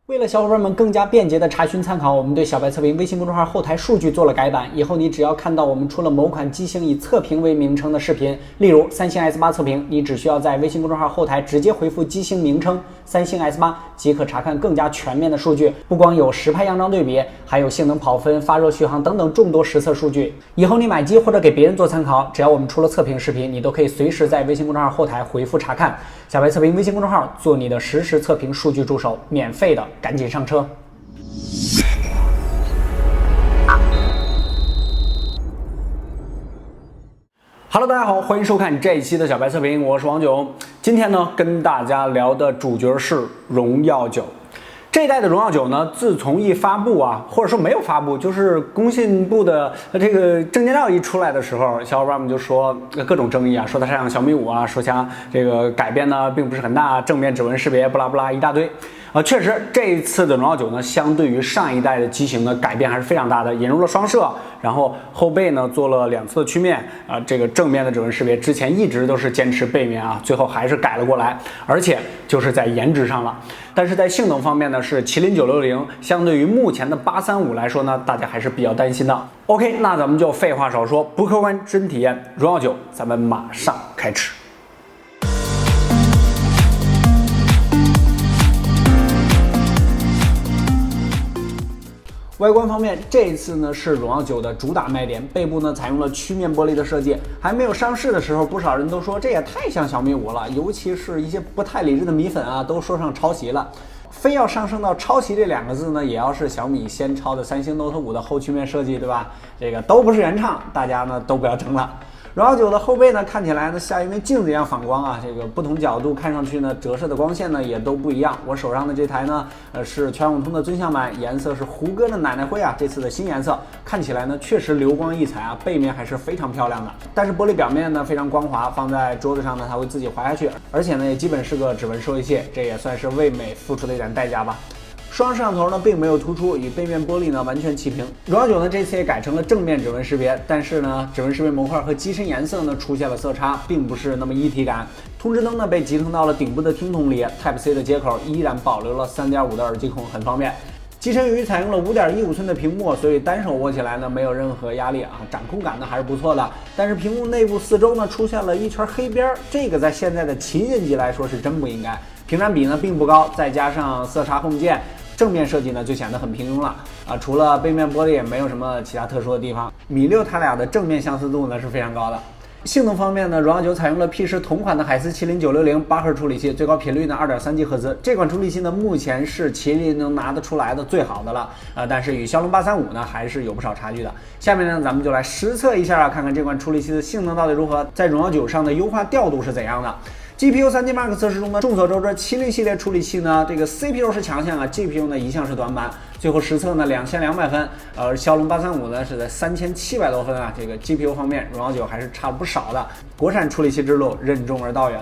为了小伙伴们更加便捷的查询参考，我们对小白测评微信公众号后台数据做了改版。以后你只要看到我们出了某款机型以测评为名称的视频，例如三星 S8 测评，你只需要在微信公众号后台直接回复机型名称三星 S8，即可查看更加全面的数据。不光有实拍样张对比，还有性能跑分、发热续航等等众多实测数据。以后你买机或者给别人做参考，只要我们出了测评视频，你都可以随时在微信公众号后台回复查看。小白测评微信公众号，做你的实时测评数据助手，免费的，赶紧上车。Hello， 大家好，欢迎收看这一期的小白测评，我是王炯。今天呢，跟大家聊的主角是荣耀9。这一代的荣耀9呢，自从一发布或者说没有发布，就是工信部的这个证件照一出来的时候，小伙伴们就说各种争议说它像小米5说像这个改变呢并不是很大，正面指纹识别不拉不拉一大堆。确实这一次的荣耀9呢，相对于上一代的机型的改变还是非常大的，引入了双摄，然后后背呢做了2次的曲面这个正面的指纹识别之前一直都是坚持背面最后还是改了过来，而且就是在颜值上了。但是在性能方面呢，是麒麟960，相对于目前的835来说呢，大家还是比较担心的。OK， 那咱们就废话少说，不客观真体验，荣耀9，咱们马上开始。外观方面，这一次呢是荣耀9的主打卖点，背部呢采用了曲面玻璃的设计。还没有上市的时候，不少人都说这也太像小米5了，尤其是一些不太理智的米粉都说上抄袭了。非要上升到抄袭这2个字呢，也要是小米先抄的三星 Note 5的后曲面设计，对吧？这个都不是原创，大家呢都不要争了。荣耀9的后背呢，看起来呢像一面镜子一样反光这个不同角度看上去呢，折射的光线呢也都不一样。我手上的这台呢，是全网通的尊享版，颜色是胡歌的奶奶灰这次的新颜色，看起来呢确实流光溢彩背面还是非常漂亮的。但是玻璃表面呢非常光滑，放在桌子上呢它会自己滑下去，而且呢也基本是个指纹收集器，这也算是为美付出的一点代价吧。双摄像头呢并没有突出，与背面玻璃呢完全齐平。荣耀9呢这次也改成了正面指纹识别，但是呢指纹识别模块和机身颜色呢出现了色差，并不是那么一体感。通知灯呢被集成到了顶部的听筒里 ，Type C 的接口依然保留了 3.5 的耳机孔，很方便。机身由于采用了 5.15 寸的屏幕，所以单手握起来呢没有任何压力掌控感呢还是不错的。但是屏幕内部四周呢出现了一圈黑边，这个在现在的旗舰机来说是真不应该。屏占比呢并不高，再加上色差 Home 键。正面设计呢就显得很平庸了除了背面玻璃也没有什么其他特殊的地方。米6它俩的正面相似度呢是非常高的。性能方面呢，荣耀9采用了 P10同款的海思麒麟960 8Hz 处理器，最高频率呢 2.3 赫兹。这款处理器呢目前是麒麟能拿得出来的最好的了但是与骁龙835呢还是有不少差距的。下面呢咱们就来实测一下看看这款处理器的性能到底如何，在荣耀9上的优化调度是怎样的。GPU 3D Mark 测试中呢，众所周知，麒麟系列处理器呢，这个 CPU 是强项GPU 呢一向是短板。最后实测呢2200分，而骁龙835呢是在3700多分这个 GPU 方面，荣耀9还是差不少的。国产处理器之路任重而道远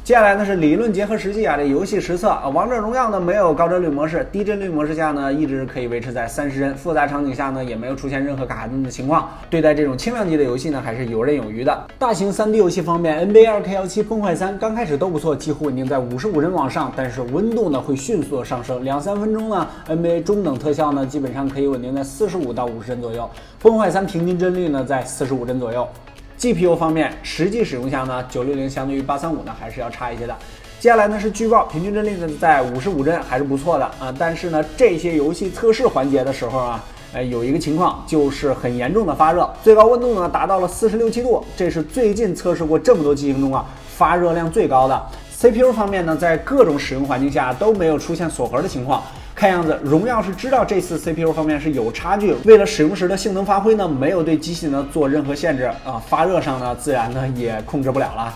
接下来呢是理论结合实际这游戏实测王者荣耀呢没有高帧率模式，低帧率模式下呢一直可以维持在30帧，复杂场景下呢也没有出现任何卡顿的情况。对待这种轻量级的游戏呢还是游刃有余的。大型 3D 游戏方面 NBA 2K17 崩坏3刚开始都不错，几乎稳定在55帧往上，但是温度呢会迅速的上升，2-3分钟呢 NBA 中等特效呢基本上可以稳定在45到50帧左右，崩坏3平均帧率呢在45帧左右。GPU 方面，实际使用下呢，960相对于835呢还是要差一些的。接下来呢是巨爆，平均帧率呢在55帧还是不错的但是呢这些游戏测试环节的时候有一个情况就是很严重的发热，最高温度呢达到了46-7度，这是最近测试过这么多机型中发热量最高的。CPU 方面呢，在各种使用环境下都没有出现锁核的情况。看样子，荣耀是知道这次 CPU 方面是有差距，为了使用时的性能发挥呢，没有对机器呢做任何限制发热上呢，自然呢也控制不了了。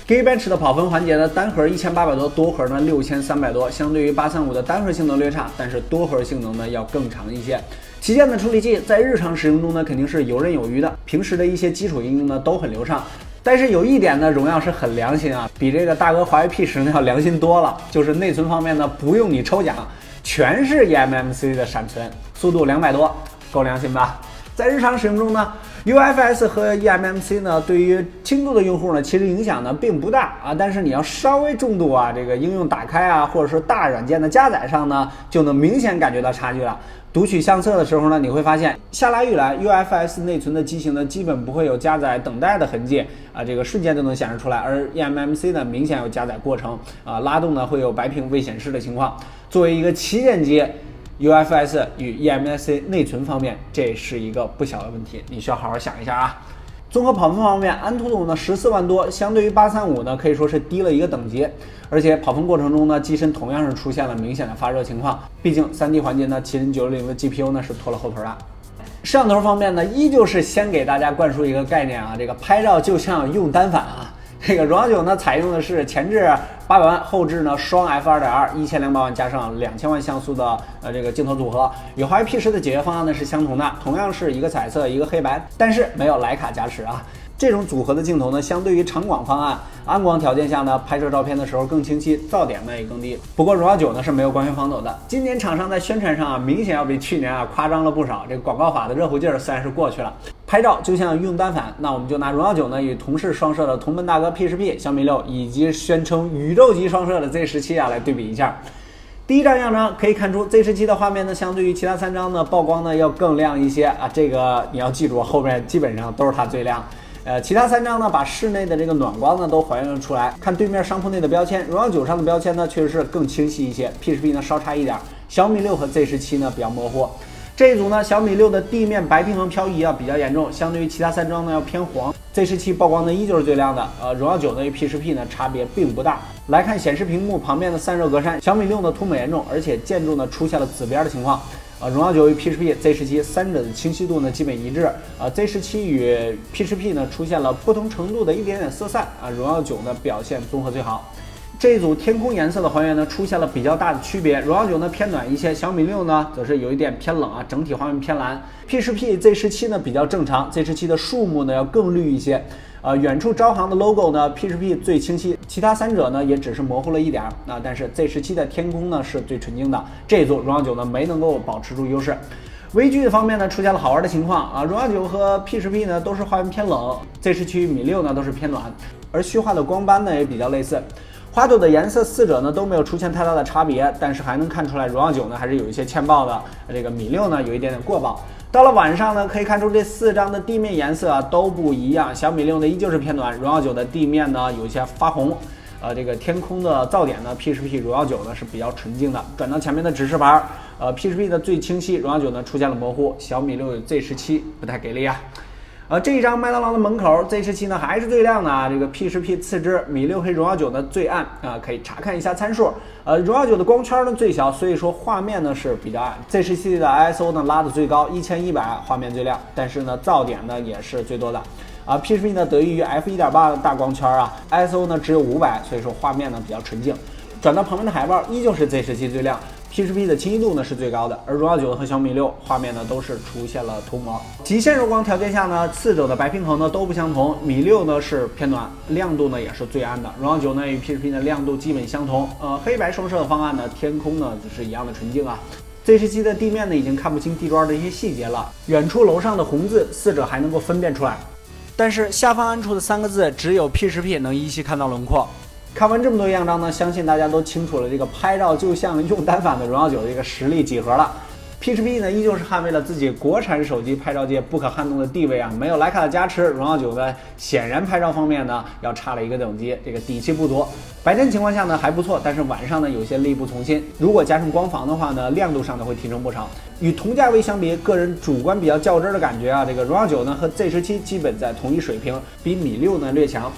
Geekbench 的跑分环节呢，单核1800多，多核呢6300多，相对于835的单核性能略差，但是多核性能呢要更长一些。旗舰的处理器在日常使用中呢，肯定是游刃有余的，平时的一些基础应用呢都很流畅。但是有一点呢，荣耀是很良心比这个大哥华为 P10呢要良心多了，就是内存方面呢不用你抽奖，全是 eMMC 的闪存，速度200多，够良心吧？在日常使用中呢， UFS 和 eMMC 呢，对于轻度的用户呢，其实影响呢并不大啊，但是你要稍微重度啊，这个应用打开啊，或者说大软件的加载上呢，就能明显感觉到差距了。读取相册的时候呢，你会发现下拉预览 UFS 内存的机型呢，基本不会有加载等待的痕迹啊，这个瞬间就能显示出来，而 eMMC 呢，明显有加载过程啊，拉动呢会有白屏未显示的情况。作为一个旗舰机，UFS 与 eMMC 内存方面，这是一个不小的问题，你需要好好想一下啊。综合跑分方面，安兔兔呢14万多，相对于835呢可以说是低了一个等级，而且跑分过程中呢，机身同样是出现了明显的发热情况，毕竟3D 环节呢，麒麟960的 GPU 呢是拖了后腿的。摄像头方面呢，依旧是先给大家灌输一个概念啊，这个拍照就像用单反啊。这个荣耀9呢，采用的是前置800万，后置呢双 f2.2 1200万加上2000万像素的这个镜头组合，与华为 P10的解决方案呢是相同的，同样是一个彩色一个黑白，但是没有徕卡加持啊。这种组合的镜头呢，相对于长广方案，暗光条件下呢，拍摄照片的时候更清晰，噪点呢也更低。不过荣耀9呢是没有光学防抖的。今年厂商在宣传上啊，明显要比去年啊夸张了不少。这个广告法的热乎劲儿虽然是过去了，拍照就像用单反，那我们就拿荣耀9呢与同是双摄的同门大哥 P10P、小米6以及宣称宇宙级双摄的 Z17啊来对比一下。第一张样张可以看出 Z17 的画面呢，相对于其他3张呢曝光呢要更亮一些啊，这个你要记住，后面基本上都是它最亮。其他3张呢，把室内的这个暖光呢都还原了出来。看对面商铺内的标签，荣耀9上的标签呢确实是更清晰一些 ，P10P 呢稍差一点，小米6和 Z17 呢比较模糊。这一组呢，小米6的地面白平衡漂移啊比较严重，相对于其他3张呢要偏黄。Z17 曝光呢依旧是最亮的，荣耀9呢与 P10P 呢差别并不大。来看显示屏幕旁边的散热格栅，小米6呢涂抹严重，而且建筑呢出现了紫边的情况。荣耀9与 P10P、Z17 三者的清晰度呢基本一致。Z17 与 P10P 呢出现了不同程度的一点点色散啊，荣耀9呢表现综合最好。这一组天空颜色的还原呢出现了比较大的区别，荣耀9呢偏暖一些，小米6呢则是有一点偏冷啊，整体画面偏蓝。P10P、Z17 呢比较正常，Z17 的树木呢要更绿一些。远处招行的 logo 呢 P10P 最清晰，其他3者呢也只是模糊了一点啊，但是 Z17 的天空呢是最纯净的。这一组荣耀9呢没能够保持住优势。微距的方面呢出现了好玩的情况啊，荣耀9和 P10P 呢都是画面偏冷，Z17 与米6呢都是偏暖，而虚化的光斑呢也比较类似。花朵的颜色4者呢都没有出现太大的差别，但是还能看出来荣耀9呢还是有一些欠曝的，这个米6呢有一点点过曝。到了晚上呢，可以看出这4张的地面颜色啊都不一样，小米6呢依旧是偏暖，荣耀9的地面呢有一些发红。这个天空的噪点呢 P10P 荣耀9呢是比较纯净的。转到前面的指示牌，P10P 的最清晰，荣耀9呢出现了模糊，小米6 Z17 不太给力啊。这一张麦当劳的门口 Z17 呢还是最亮的啊，这个 P10P 次之，米6和荣耀9呢最暗啊，可以查看一下参数。荣耀9的光圈呢最小，所以说画面呢是比较暗。Z17 的 ISO 呢拉的最高1100，画面最亮，但是呢噪点呢也是最多的。P10P 呢得益于 f1.8 的大光圈啊 ，ISO 呢只有500，所以说画面呢比较纯净。转到旁边的海报，依旧是 Z17 最亮。P10P 的清晰度呢是最高的，而荣耀9和小米6画面呢都是出现了涂抹。极限柔光条件下呢，4者的白平衡呢都不相同，米6呢是偏暖，亮度呢也是最暗的，荣耀9呢与 P10P 的亮度基本相同。黑白双摄的方案呢，天空呢只是一样的纯净啊。Z17 的地面呢已经看不清地砖的一些细节了，远处楼上的红字4者还能够分辨出来，但是下方暗处的3个字只有 P10P 能依稀看到轮廓。看完这么多样张呢，相信大家都清楚了这个拍照就像用单反的荣耀9的这个实力几何了。P10P 呢依旧是捍卫了自己国产手机拍照界不可撼动的地位啊，没有徕卡的加持，荣耀9呢显然拍照方面呢要差了一个等级，这个底气不足。白天情况下呢还不错，但是晚上呢有些力不从心。如果加上光防的话呢，亮度上呢会提升不少。与同价位相比，个人主观比较较真的感觉啊，这个荣耀9呢和 Z17 基本在同一水平，比米6呢略强。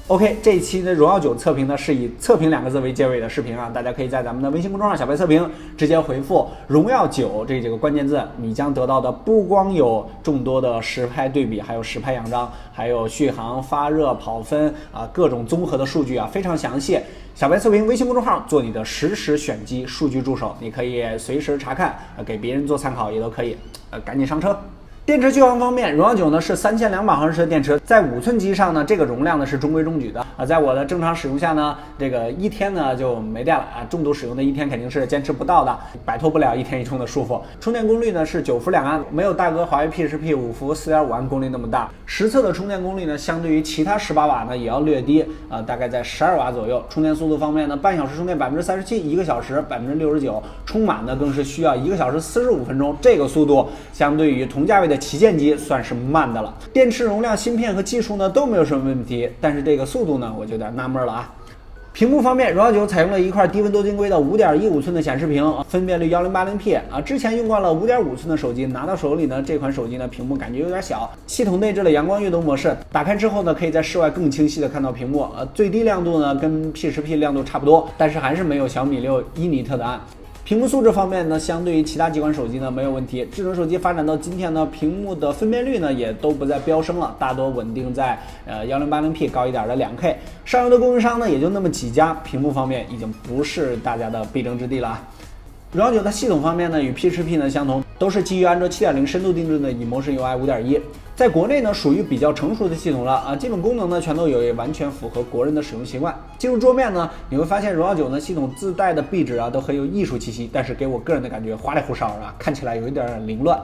OK， 这一期的荣耀9测评呢是以测评2个字为结尾的视频啊，大家可以在咱们的微信公众号小白测评直接回复荣耀9这几个关键字，你将得到的不光有众多的实拍对比，还有实拍样张，还有续航、发热、跑分啊各种综合的数据啊，非常详细。小白测评微信公众号做你的实时选机数据助手，你可以随时查看，给别人做参考也都可以。赶紧上车。电池续航方面，荣耀9呢是3200毫安时的电池，在5寸机上呢，这个容量呢是中规中矩的啊。在我的正常使用下呢，这个一天呢就没电了啊。重度使用的一天肯定是坚持不到的，摆脱不了一天一充的束缚。充电功率呢是9伏2安，没有大哥华为 P10P 5伏4.5安功率那么大。实测的充电功率呢，相对于其他18瓦呢也要略低啊，大概在12瓦左右。充电速度方面呢，半小时充电37%，1个小时69%，充满呢更是需要1个小时45分钟，这个速度相对于同价位的旗舰机算是慢的了。电池容量、芯片和技术呢都没有什么问题，但是这个速度呢我就有点纳闷了啊。屏幕方面，荣耀9采用了一块低温多晶硅的5.15寸的显示屏，分辨率 1080P 啊。之前用惯了5.5寸的手机，拿到手里呢，这款手机呢屏幕感觉有点小。系统内置了阳光阅读模式，打开之后呢，可以在室外更清晰的看到屏幕。最低亮度呢跟 P10P 亮度差不多，但是还是没有小米6 1尼特的暗。屏幕素质方面呢，相对于其他几款手机呢没有问题。智能手机发展到今天呢，屏幕的分辨率呢也都不再飙升了，大多稳定在1080P 高一点的2K。上游的供应商呢也就那么几家，屏幕方面已经不是大家的必争之地了。荣耀9的系统方面呢，与 P10P 呢相同，都是基于安卓7.0深度定制的 Emotion UI 5.1，在国内呢属于比较成熟的系统了啊，基本功能呢全都有，也完全符合国人的使用习惯。进入桌面呢，你会发现荣耀9呢系统自带的壁纸啊都很有艺术气息，但是给我个人的感觉花里胡哨啊，看起来有一点凌乱。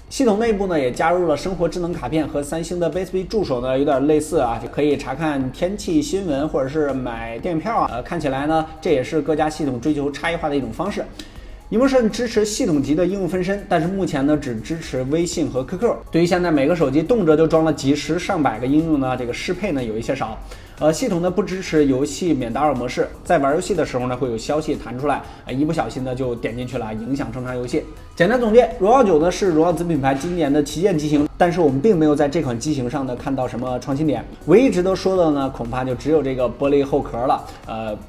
系统内部呢也加入了生活智能卡片，和三星的 Bixby 助手呢有点类似啊，就可以查看天气新闻或者是买电影票啊。看起来呢这也是各家系统追求差异化的一种方式。Emotion 支持系统级的应用分身，但是目前呢只支持微信和 QQ。对于现在每个手机动辄就装了几十上百个应用呢，这个适配呢有一些少。系统呢不支持游戏免打扰模式，在玩游戏的时候呢会有消息弹出来，一不小心呢就点进去了，影响正常游戏。简单总结，荣耀9呢是荣耀子品牌今年的旗舰机型，但是我们并没有在这款机型上呢看到什么创新点，唯一值得说的呢恐怕就只有这个玻璃后壳了，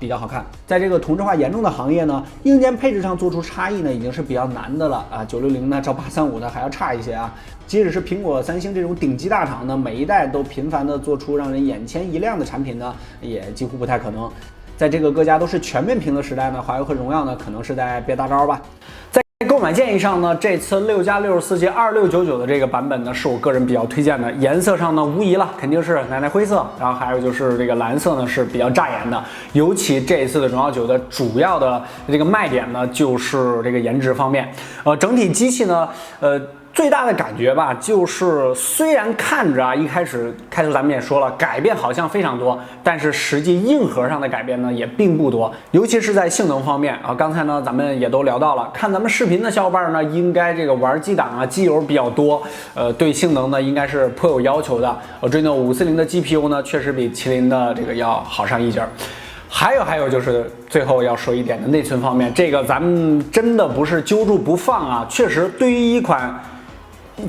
比较好看。在这个同质化严重的行业呢，硬件配置上做出差异呢已经是比较难的了啊，960呢照835的还要差一些啊。即使是苹果、三星这种顶级大厂呢，每一代都频繁的做出让人眼前一亮的产品呢，也几乎不太可能。在这个各家都是全面屏的时代呢，华为和荣耀呢可能是在憋大招吧。在购买建议上呢，这次6+64G 2699的这个版本呢，是我个人比较推荐的。颜色上呢，无疑了，肯定是奶奶灰色，然后还有就是这个蓝色呢是比较扎眼的。尤其这一次的荣耀9的主要的这个卖点呢，就是这个颜值方面。整体机器呢，最大的感觉吧，就是虽然看着啊，一开始咱们也说了，改变好像非常多，但是实际硬核上的改变呢也并不多，尤其是在性能方面啊。刚才呢咱们也都聊到了，看咱们视频的小伙伴呢，应该这个玩机档啊，机油比较多，对性能呢应该是颇有要求的。Adreno 540的 GPU 呢，确实比麒麟的这个要好上一截儿。还有就是最后要说一点的内存方面，这个咱们真的不是揪住不放啊，确实对于一款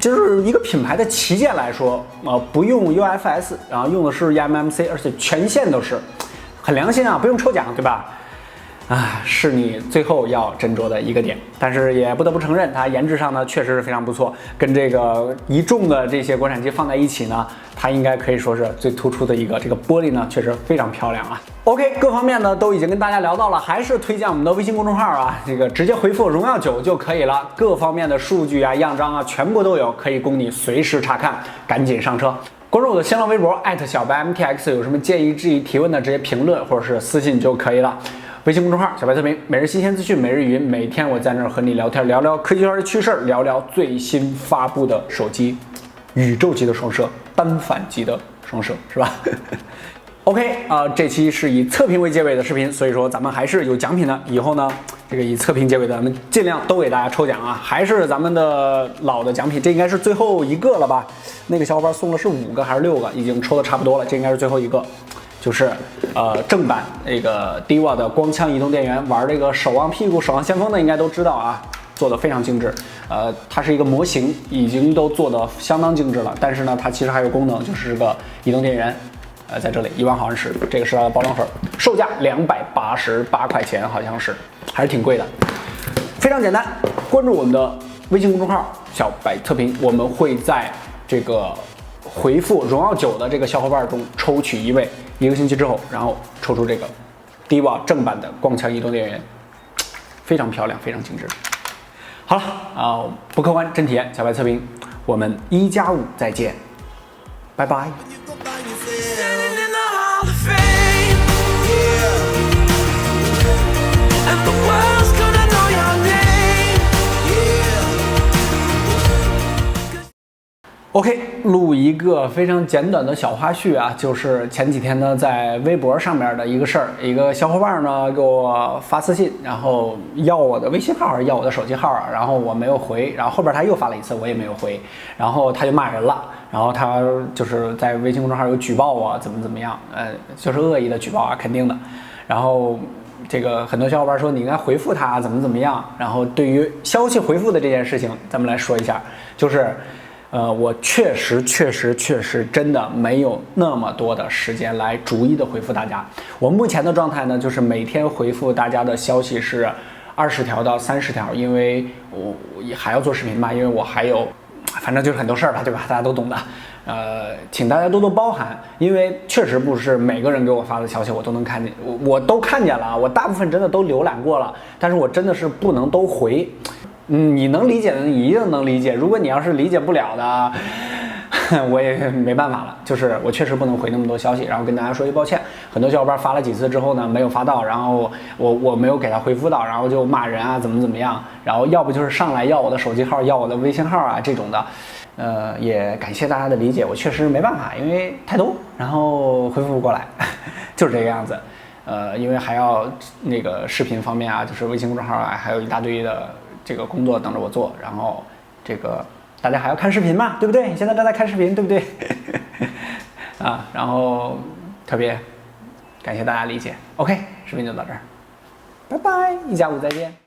就是一个品牌的旗舰来说，不用 UFS， 然后用的是 eMMC， 而且全线都是，很良心啊，不用抽奖，对吧？是你最后要斟酌的一个点，但是也不得不承认，它颜值上呢确实是非常不错，跟这个一众的这些国产机放在一起呢，它应该可以说是最突出的一个。这个玻璃呢确实非常漂亮啊。OK， 各方面呢都已经跟大家聊到了，还是推荐我们的微信公众号啊，这个直接回复荣耀9就可以了，各方面的数据啊、样张啊全部都有，可以供你随时查看，赶紧上车。关注我的新浪微博小白 MTX， 有什么建议、质疑、提问的直接评论或者是私信就可以了。微信公众号小白测评，每日新鲜资讯，每日语音，每天我在那儿和你聊天，聊聊科技圈的趣事儿，聊聊最新发布的手机，宇宙级的双摄，单反级的双摄，是吧？OK 这期是以测评为结尾的视频，所以说咱们还是有奖品的。以后呢，这个以测评结尾的，咱们尽量都给大家抽奖啊，还是咱们的老的奖品，这应该是最后一个了吧？那个小伙伴送的是5个还是6个，已经抽的差不多了，这应该是最后一个。就是正版这个 DIWA 的光枪移动电源，玩这个守望屁股、守望先锋的应该都知道啊，做的非常精致。它是一个模型，已经都做的相当精致了，但是呢，它其实还有功能，就是个移动电源。在这里1万毫安时，这个是它的包装盒，售价288块钱，好像是，还是挺贵的。非常简单，关注我们的微信公众号小白测评，我们会在这个回复荣耀9的这个小伙伴中抽取1位，1个星期之后，然后抽出这个 DIWA 正版的光枪移动电源，非常漂亮，非常精致。好了不客观真体验，小白测评，我们1+5再见，拜拜。OK， 录一个非常简短的小花絮啊，就是前几天呢，在微博上面的一个事儿，一个小伙伴呢给我发私信，然后要我的微信号，要我的手机号，然后我没有回，然后后边他又发了一次，我也没有回，然后他就骂人了，然后他就是在微信公众号有举报我，怎么样，就是恶意的举报啊，肯定的，然后。这个很多小伙伴说你应该回复他怎么样，然后对于消息回复的这件事情，咱们来说一下，就是，我确实真的没有那么多的时间来逐一的回复大家。我目前的状态呢，就是每天回复大家的消息是20条到30条，因为我还要做视频嘛，因为我还有，反正就是很多事儿吧，对吧？大家都懂的。请大家多多包涵，因为确实不是每个人给我发的消息我都能看见，我都看见了，我大部分真的都浏览过了，但是我真的是不能都回。你能理解的，你一定能理解。如果你要是理解不了的，我也没办法了。就是我确实不能回那么多消息，然后跟大家说一抱歉。很多小伙伴发了几次之后呢，没有发到，然后我没有给他回复到，然后就骂人啊，怎么样，然后要不就是上来要我的手机号，要我的微信号啊这种的。也感谢大家的理解，我确实没办法，因为太多，然后回复不过来，就是这个样子。因为还要那个视频方面啊，就是微信公众号啊，还有一大堆的这个工作等着我做，然后这个大家还要看视频嘛，对不对？现在正在看视频，对不对？啊，然后特别感谢大家理解。OK， 视频就到这儿，拜拜，1+5再见。